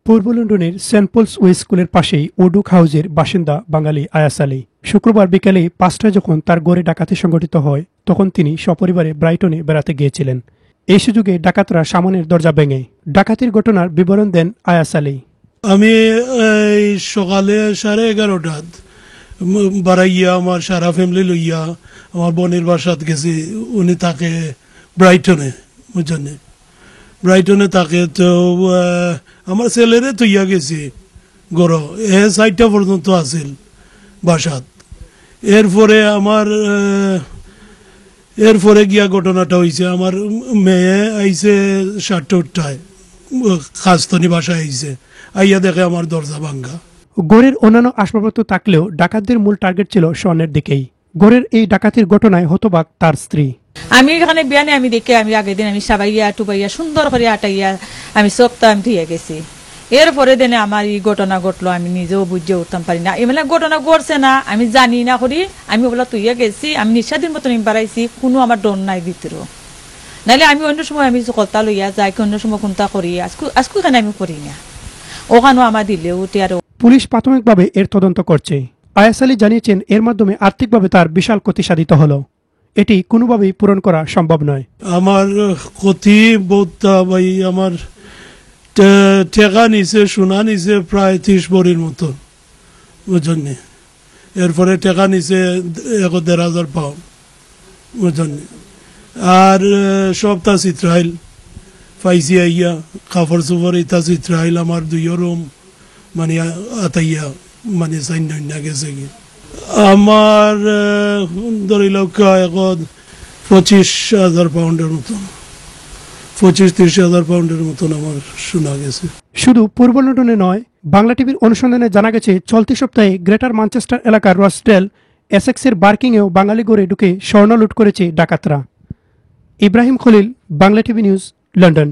পূর্ব লন্ডনের Saint Paul's way স্কুলের পাশেই ওডুক হাউজের বাসিন্দা বাঙালি আয়াস আলী। শুক্রবার বিকেলে 5টায় যখন তার গড়ে ডাকাতি সংঘটিত হয়, তখন তিনি সপরিবারে ব্রাইটনে বেড়াতে গিয়েছিলেন। এই সুযোগে ডাকাতরা সামনের দরজা ভেঙে ডাকাতির ঘটনার বিবরণ দেন আয়াস আলী। আমি সকালে 11:30 বাড়াইয়া আমার সারা ফ্যামিলি লইয়া আমার বোনের বাসাত গেছি। উনি থাকে ব্রাইটনে, বুঝছেন, ব্রাইটনে থাকে। তো আমার ছেলেরে তুইয়া গেছি গড় 4টা পর্যন্ত আছিল বাসাত। এরপরে গিয়া ঘটনাটা হয়েছে, আমার মেয়ে আইছে 7টায় খাস্তনি বাসায় আইছে, আইয়া দেখে আমার দরজা ভাঙ্গা। গড়ের অন্যান্য আসবাবপত্র থাকলেও ডাকাতদের মূল টার্গেট ছিল স্বর্ণের দিকেই। গড়ের এই ডাকাতির ঘটনায় হতবাক তার স্ত্রী। আমি এখানে বিয়ানে আমি দেখে আমি আগের দিন আমি সাবাইয়া টুবাইয়া সুন্দর করে আটাইয়া আমি সপ্তাহ আমি ধুয়ে গেছি। এরপরে দিনে আমার এই ঘটনা ঘটলো, আমি নিজেও বুঝে উঠতাম পারি না। এমন ঘটনা ঘটছে না, আমি জানি না করি, আমি ওগুলা তুইয়া গেছি। আমি নিঃস্বাধীন মতন আমি বাড়াইছি, কোনো আমার ডর নাই ভিতরে। নাহলে আমি অন্য সময় আমি কথা লইয়া যাই, অন্য সময় কোনটা করি, আজকে এখানে আমি করি না। ওখানেও আমার দিলেও আর। পুলিশ প্রাথমিকভাবে এর তদন্ত করছে। আয়াস আলী জানিয়েছেন, এর মাধ্যমে আর্থিকভাবে তার বিশাল ক্ষতি সাধিত হলো। এটি কোনোভাবেই পূরণ করা সম্ভব নয়। আমার ক্ষতি বহুত ভাই, আমার টেকা নিছে, সোনা নিছে প্রায় 30 ভরির মতো, বুঝছেন। এরপরে টেকা নিছে 1,500 পাউন্ড, বুঝছেন। আর সবটা চিত্রাইল পাইছি আইয়া, কাপড় চোপড় ইতা চিত্রাইল। আমার 2 রুম মানে আতাইয়া মানে সাইন্যা গেছে কি। আমার ধরি লোক 25,000 পাউন্ডের মতন, 25-30,000 পাউন্ডের মতন আমার শোনা গেছে। শুধু পূর্ব লন্ডনে নয়, বাংলা টিভির অনুসন্ধানে জানা গেছে, চলতি সপ্তাহে গ্রেটার ম্যানচেস্টার এলাকার রসডেল এসেক্সের বার্কিংয়েও বাঙালি গড়ে ঢুকে স্বর্ণ লুট করেছে ডাকাতরা। Ibrahim Khalil, Bangla TV news, London.